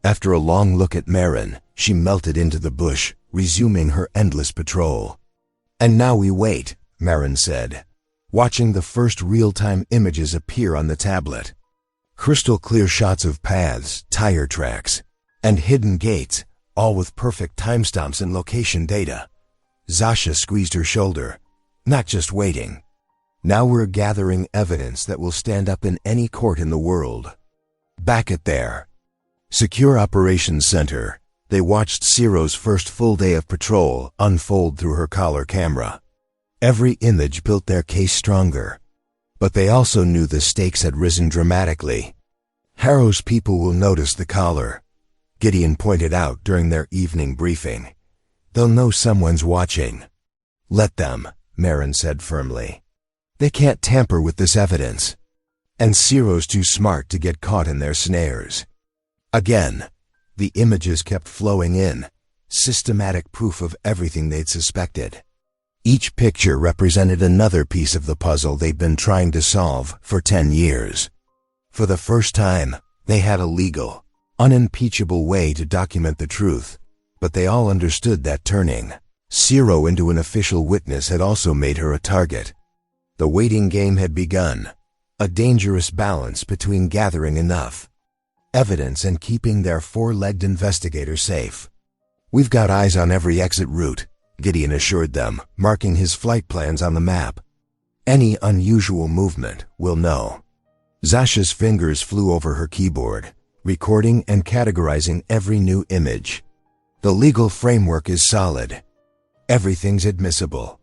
Speaker 1: After a long look at Marin, she melted into the bush, resuming her endless patrol. And now we wait, Marin said, watching the first real-time images appear on the tablet. Crystal-clear shots of paths, tire tracks, and hidden gates, all with perfect timestamps and location data. Zasha squeezed her shoulder. Not just waiting. Now we're gathering evidence that will stand up in any court in the world. Back at their Secure Operations Center, they watched Ciro's first full day of patrol unfold through her collar camera. Every image built their case stronger. But they also knew the stakes had risen dramatically. Harrow's people will notice the collar, Gideon pointed out during their evening briefing. They'll know someone's watching. Let them, Marin said firmly. They can't tamper with this evidence. And Ciro's too smart to get caught in their snares. Again, the images kept flowing in, systematic proof of everything they'd suspected. Each picture represented another piece of the puzzle they'd been trying to solve for 10 years. For the first time, they had a legal, unimpeachable way to document the truth, but they all understood that turning Ciro into an official witness had also made her a target. The waiting game had begun, a dangerous balance between gathering enough evidence and keeping their four-legged investigator safe. We've got eyes on every exit route, Gideon assured them, marking his flight plans on the map. Any unusual movement, we'll know. Zasha's fingers flew over her keyboard, recording and categorizing every new image. The legal framework is solid. Everything's admissible.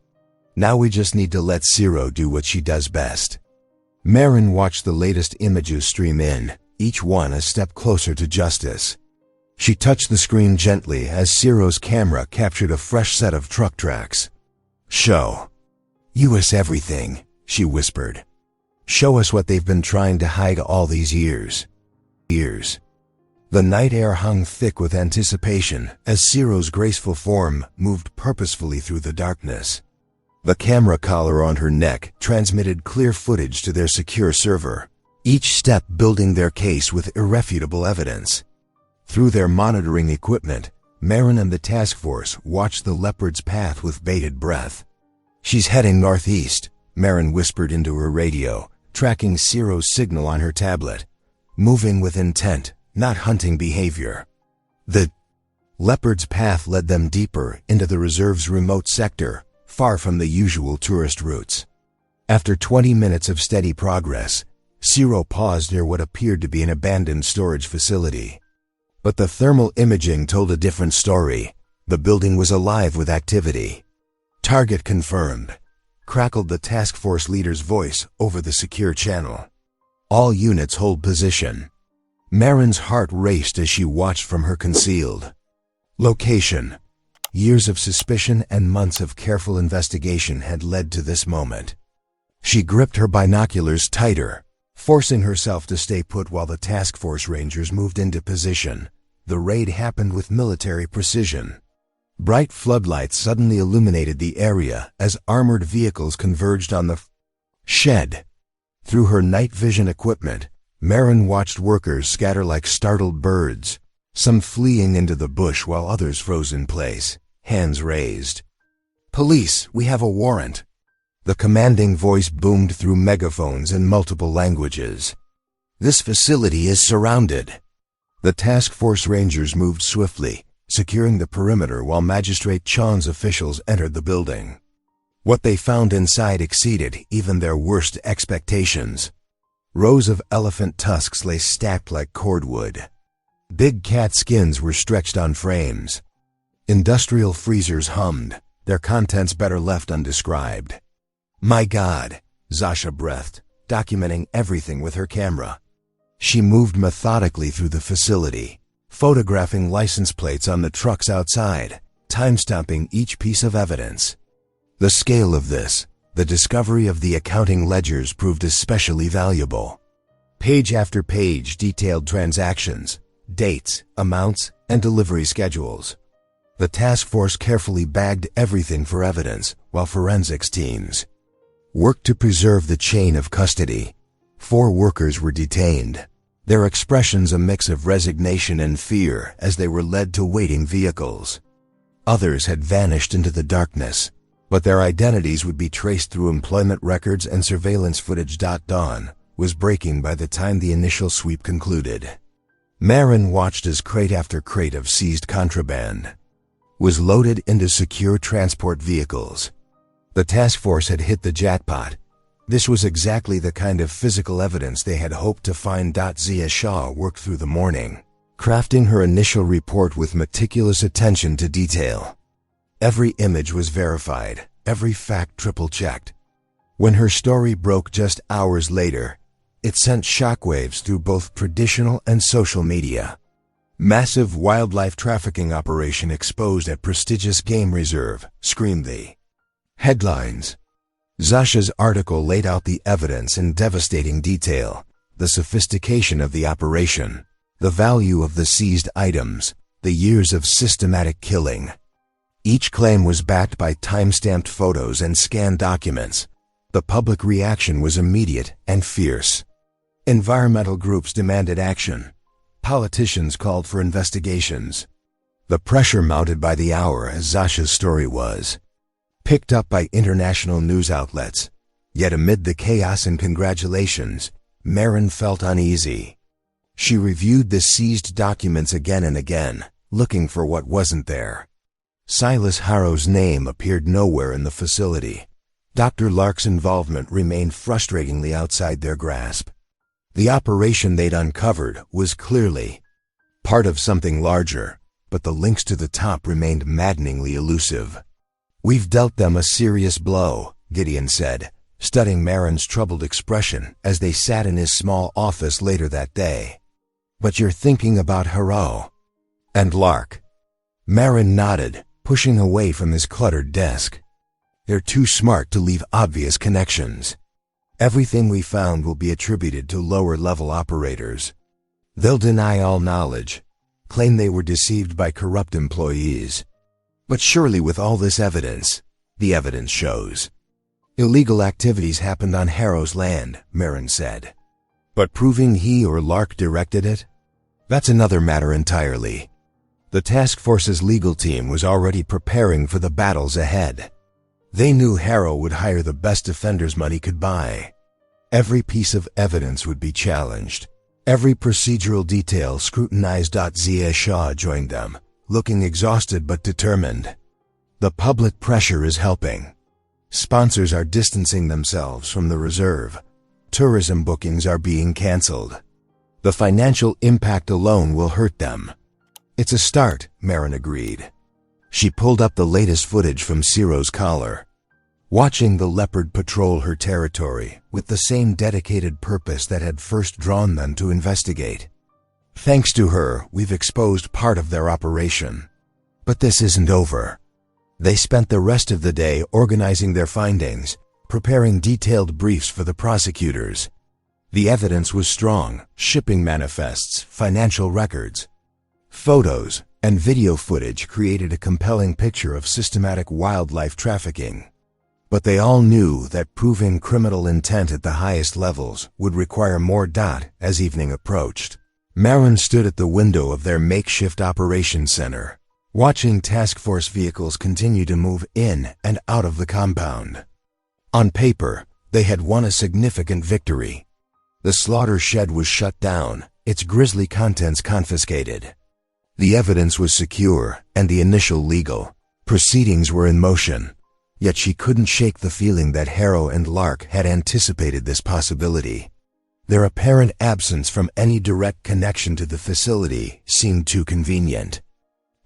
Speaker 1: Now we just need to let Ciro do what she does best. Marin watched the latest images stream in, each one a step closer to justice. She touched the screen gently as Ciro's camera captured a fresh set of truck tracks. Show us everything, she whispered. Show us what they've been trying to hide all these years. The night air hung thick with anticipation as Ciro's graceful form moved purposefully through the darkness. The camera collar on her neck transmitted clear footage to their secure server, each step building their case with irrefutable evidence. Through their monitoring equipment, Marin and the task force watched the Leopard's path with bated breath. She's heading northeast, Marin whispered into her radio, tracking Ciro's signal on her tablet. Moving with intent, not hunting behavior. The Leopard's path led them deeper into the reserve's remote sector, far from the usual tourist routes. After 20 minutes of steady progress, Zero paused near what appeared to be an abandoned storage facility. But the thermal imaging told a different story. The building was alive with activity. "Target confirmed," crackled the task force leader's voice over the secure channel. "All units hold position." Marin's heart raced as she watched from her concealed location. Years of suspicion and months of careful investigation had led to this moment. She gripped her binoculars tighter, forcing herself to stay put while the task force rangers moved into position. The raid happened with military precision. Bright floodlights suddenly illuminated the area as armored vehicles converged on the shed. Through her night vision equipment, Marin watched workers scatter like startled birds, some fleeing into the bush while others froze in place, hands raised. "Police, we have a warrant." The commanding voice boomed through megaphones in multiple languages. "This facility is surrounded." The task force rangers moved swiftly, securing the perimeter while Magistrate Chan's officials entered the building. What they found inside exceeded even their worst expectations. Rows of elephant tusks lay stacked like cordwood. Big cat skins were stretched on frames. Industrial freezers hummed, their contents better left undescribed. "My God," Zasha breathed, documenting everything with her camera. She moved methodically through the facility, photographing license plates on the trucks outside, timestamping each piece of evidence. The scale of this, the discovery of the accounting ledgers, proved especially valuable. Page after page detailed transactions, dates, amounts, and delivery schedules. The task force carefully bagged everything for evidence, while forensics teams worked to preserve the chain of custody. 4 workers were detained, their expressions a mix of resignation and fear as they were led to waiting vehicles. Others had vanished into the darkness, but their identities would be traced through employment records and surveillance footage. Dawn was breaking by the time the initial sweep concluded. Marin watched as crate after crate of seized contraband was loaded into secure transport vehicles. The task force had hit the jackpot. This was exactly the kind of physical evidence they had hoped to find. Zia Shah worked through the morning, crafting her initial report with meticulous attention to detail. Every image was verified, every fact triple-checked. When her story broke just hours later, it sent shockwaves through both traditional and social media. "Massive wildlife trafficking operation exposed at prestigious game reserve," screamed the headlines. Zasha's article laid out the evidence in devastating detail: the sophistication of the operation, the value of the seized items, the years of systematic killing. Each claim was backed by time-stamped photos and scanned documents. The public reaction was immediate and fierce. Environmental groups demanded action. Politicians called for investigations. The pressure mounted by the hour as Zasha's story was picked up by international news outlets. Yet amid the chaos and congratulations, Marin felt uneasy. She reviewed the seized documents again and again, looking for what wasn't there. Silas Harrow's name appeared nowhere in the facility. Dr. Lark's involvement remained frustratingly outside their grasp. The operation they'd uncovered was clearly part of something larger, but the links to the top remained maddeningly elusive. "We've dealt them a serious blow," Gideon said, studying Marin's troubled expression as they sat in his small office later that day. "But you're thinking about Harrow and Lark." Marin nodded, pushing away from his cluttered desk. "They're too smart to leave obvious connections. Everything we found will be attributed to lower-level operators. They'll deny all knowledge, claim they were deceived by corrupt employees. But surely with all this evidence, the evidence shows illegal activities happened on Harrow's land," Marin said. "But proving he or Lark directed it? That's another matter entirely." The task force's legal team was already preparing for the battles ahead. They knew Harrow would hire the best defenders money could buy. Every piece of evidence would be challenged, every procedural detail scrutinized. Zia Shah joined them, looking exhausted but determined. The public pressure is helping. Sponsors are distancing themselves from the reserve. Tourism bookings are being canceled. The financial impact alone will hurt them. It's a start, Marin agreed. She pulled up the latest footage from Ciro's collar. Watching the Leopard patrol her territory with the same dedicated purpose that had first drawn them to investigate. Thanks to her, we've exposed part of their operation. But this isn't over. They spent the rest of the day organizing their findings, preparing detailed briefs for the prosecutors. The evidence was strong: shipping manifests, financial records. Photos and video footage created a compelling picture of systematic wildlife trafficking. But they all knew that proving criminal intent at the highest levels would require more data as evening approached. Marin stood at the window of their makeshift operations center, watching task force vehicles continue to move in and out of the compound. On paper, they had won a significant victory. The slaughter shed was shut down, its grisly contents confiscated. The evidence was secure, and the initial legal proceedings were in motion. Yet she couldn't shake the feeling that Harrow and Lark had anticipated this possibility. Their apparent absence from any direct connection to the facility seemed too convenient.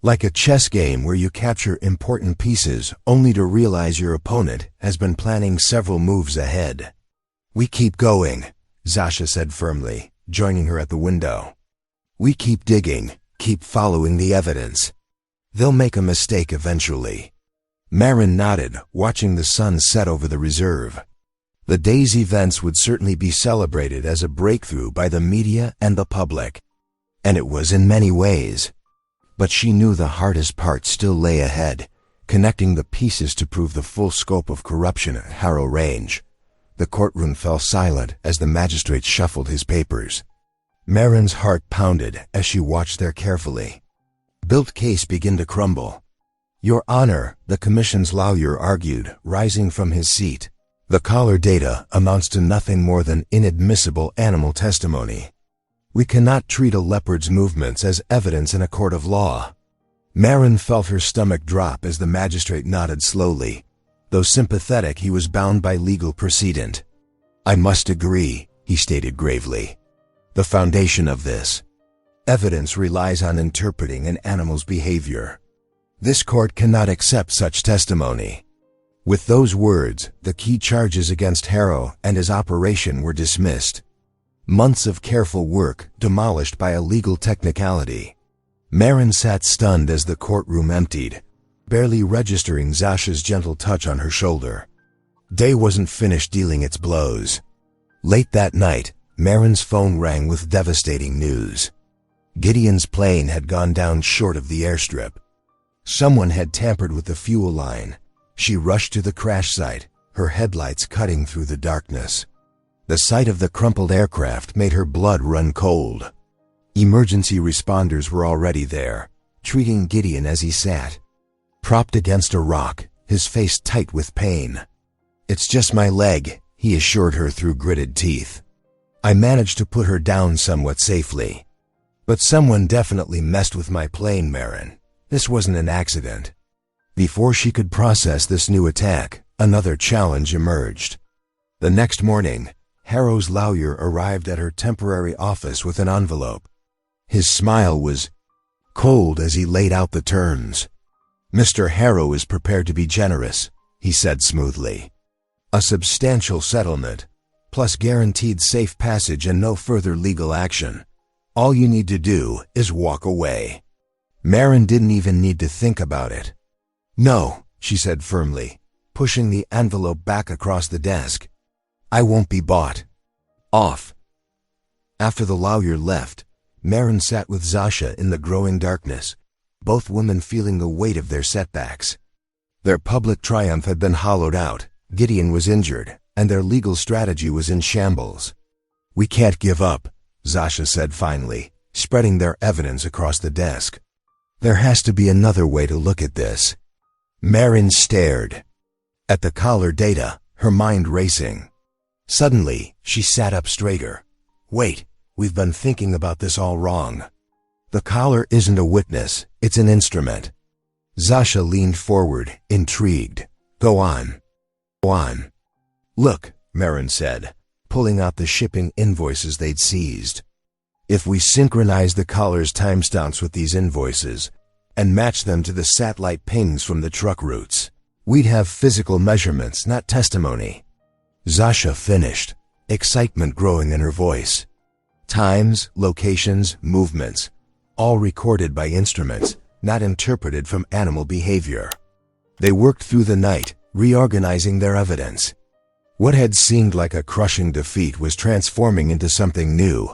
Speaker 1: Like a chess game where you capture important pieces only to realize your opponent has been planning several moves ahead. "We keep going," Zasha said firmly, joining her at the window. "We keep digging, keep following the evidence. They'll make a mistake eventually." Marin nodded, watching the sun set over the reserve. The day's events would certainly be celebrated as a breakthrough by the media and the public. And it was in many ways. But she knew the hardest part still lay ahead, connecting the pieces to prove the full scope of corruption at Harrow Range. The courtroom fell silent as the magistrate shuffled his papers. Marin's heart pounded as she watched their carefully built case begin to crumble. "Your Honor," the commission's lawyer argued, rising from his seat, "the collar data amounts to nothing more than inadmissible animal testimony. We cannot treat a leopard's movements as evidence in a court of law." Marin felt her stomach drop as the magistrate nodded slowly. Though sympathetic, he was bound by legal precedent. "I must agree," he stated gravely. "The foundation of this evidence relies on interpreting an animal's behavior. This court cannot accept such testimony." With those words, the key charges against Harrow and his operation were dismissed. Months of careful work demolished by a legal technicality. Marin sat stunned as the courtroom emptied, barely registering Zasha's gentle touch on her shoulder. Day wasn't finished dealing its blows. Late that night, Marin's phone rang with devastating news. Gideon's plane had gone down short of the airstrip. Someone had tampered with the fuel line. She rushed to the crash site, her headlights cutting through the darkness. The sight of the crumpled aircraft made her blood run cold. Emergency responders were already there, treating Gideon as he sat, propped against a rock, his face tight with pain. "It's just my leg," he assured her through gritted teeth. "I managed to put her down somewhat safely. But someone definitely messed with my plane, Marin. This wasn't an accident." Before she could process this new attack, another challenge emerged. The next morning, Harrow's lawyer arrived at her temporary office with an envelope. His smile was cold as he laid out the terms. "Mr. Harrow is prepared to be generous," he said smoothly. "A substantial settlement, plus guaranteed safe passage and no further legal action. All you need to do is walk away." Marin didn't even need to think about it. "No," she said firmly, pushing the envelope back across the desk. "I won't be bought off." After the lawyer left, Marin sat with Zasha in the growing darkness, both women feeling the weight of their setbacks. Their public triumph had been hollowed out, Gideon was injured, and their legal strategy was in shambles. "We can't give up," Zasha said finally, spreading their evidence across the desk. "There has to be another way to look at this." Marin stared at the collar data, her mind racing. Suddenly, she sat up straighter. "Wait, we've been thinking about this all wrong. The collar isn't a witness, it's an instrument. Zasha leaned forward, intrigued. Go on. Go on. Look, Marin said, pulling out the shipping invoices they'd seized. If we synchronize the collar's timestamps with these invoices and match them to the satellite pings from the truck routes, we'd have physical measurements, not testimony. Zasha finished, excitement growing in her voice. Times, locations, movements, all recorded by instruments, not interpreted from animal behavior. They worked through the night, reorganizing their evidence. What had seemed like a crushing defeat was transforming into something new,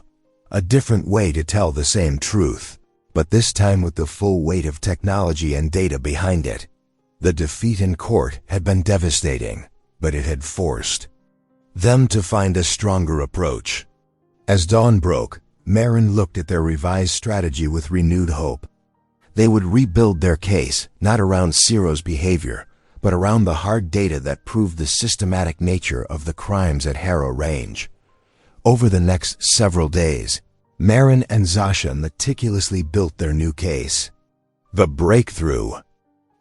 Speaker 1: a different way to tell the same truth, but this time with the full weight of technology and data behind it. The defeat in court had been devastating, but it had forced them to find a stronger approach. As dawn broke, Marin looked at their revised strategy with renewed hope. They would rebuild their case, not around Ciro's behavior, but around the hard data that proved the systematic nature of the crimes at Harrow Range. Over the next several days, Marin and Zasha meticulously built their new case. The breakthrough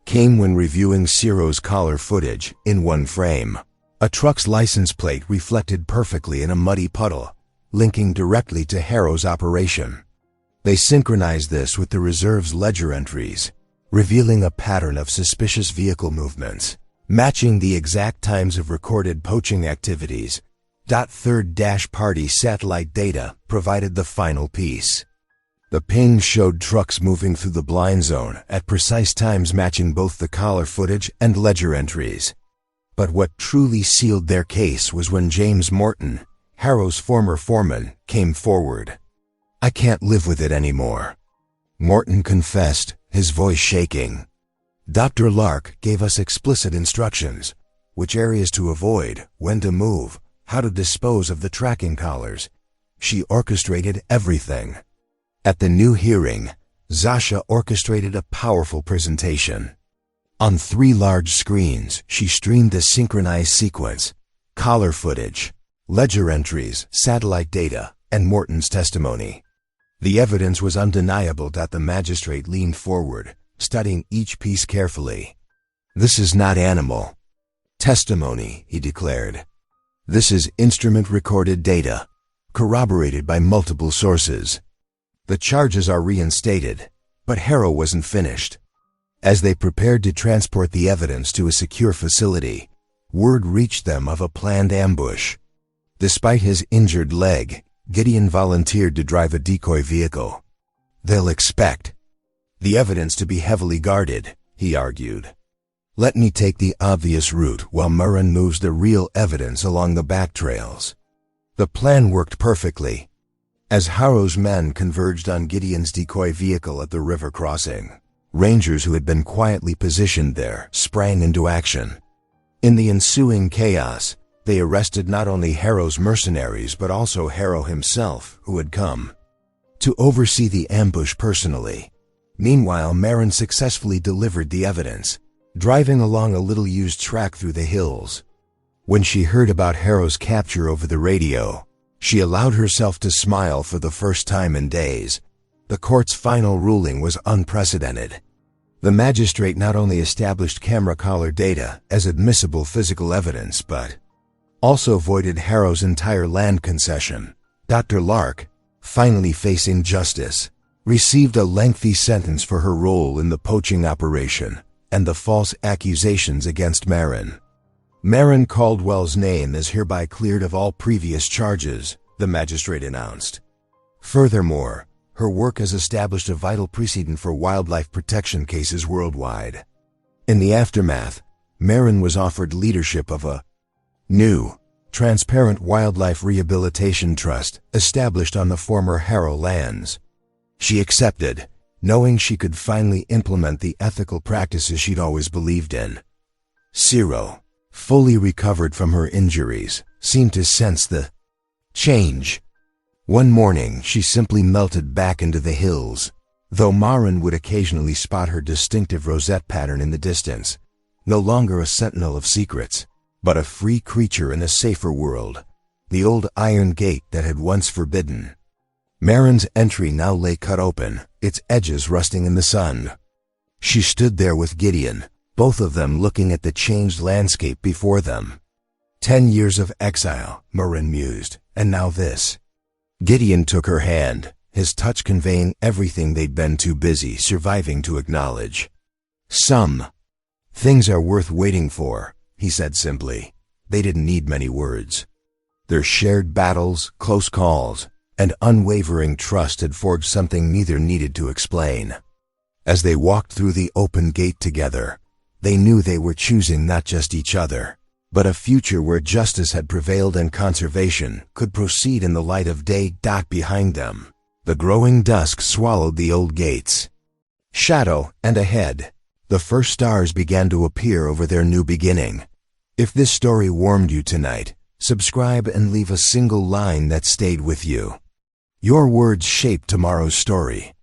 Speaker 1: came when reviewing Ciro's collar footage in one frame. A truck's license plate reflected perfectly in a muddy puddle, linking directly to Harrow's operation. They synchronized this with the reserve's ledger entries, revealing a pattern of suspicious vehicle movements, matching the exact times of recorded poaching activities. Third-party satellite data provided the final piece. The ping showed trucks moving through the blind zone at precise times matching both the collar footage and ledger entries. But what truly sealed their case was when James Morton, Harrow's former foreman, came forward. I can't live with it anymore, Morton confessed, his voice shaking. Dr. Lark gave us explicit instructions, which areas to avoid, when to move, how to dispose of the tracking collars. She orchestrated everything. At the new hearing, Zasha orchestrated a powerful presentation. On 3 large screens, she streamed a synchronized sequence, collar footage, ledger entries, satellite data, and Morton's testimony. The evidence was undeniable. The magistrate leaned forward, studying each piece carefully. This is not animal testimony, he declared. This is instrument-recorded data, corroborated by multiple sources. The charges are reinstated, but Harrow wasn't finished. As they prepared to transport the evidence to a secure facility, word reached them of a planned ambush. Despite his injured leg, Gideon volunteered to drive a decoy vehicle. They'll expect the evidence to be heavily guarded, he argued. Let me take the obvious route while Marin moves the real evidence along the back trails. The plan worked perfectly. As Harrow's men converged on Gideon's decoy vehicle at the river crossing, Rangers who had been quietly positioned there sprang into action. In the ensuing chaos, they arrested not only Harrow's mercenaries but also Harrow himself, who had come to oversee the ambush personally. Meanwhile, Marin successfully delivered the evidence, driving along a little-used track through the hills. When she heard about Harrow's capture over the radio, she allowed herself to smile for the first time in days. The court's final ruling was unprecedented. The magistrate not only established camera collar data as admissible physical evidence, but also voided Harrow's entire land concession. Dr. Lark, finally facing justice, received a lengthy sentence for her role in the poaching operation and the false accusations against Marin. Marin Caldwell's name is hereby cleared of all previous charges, the magistrate announced. Furthermore, her work has established a vital precedent for wildlife protection cases worldwide. In the aftermath, Marin was offered leadership of a new, transparent wildlife rehabilitation trust established on the former Harrow lands. She accepted, knowing she could finally implement the ethical practices she'd always believed in. Ciro, fully recovered from her injuries, seemed to sense the change. One morning, she simply melted back into the hills, though Marin would occasionally spot her distinctive rosette pattern in the distance. No longer a sentinel of secrets, but a free creature in a safer world, the old iron gate that had once forbidden Marin's entry now lay cut open, its edges rusting in the sun. She stood there with Gideon, both of them looking at the changed landscape before them. 10 years of exile, Marin mused, and now this. Gideon took her hand, his touch conveying everything they'd been too busy surviving to acknowledge. Some things are worth waiting for, he said simply. They didn't need many words. Their shared battles, close calls, and unwavering trust had forged something neither needed to explain. As they walked through the open gate together, they knew they were choosing not just each other, but a future where justice had prevailed and conservation could proceed in the light of day. Behind them, the growing dusk swallowed the old gates. Shadow, and ahead, the first stars began to appear over their new beginning. If this story warmed you tonight, subscribe and leave a single line that stayed with you. Your words shape tomorrow's story.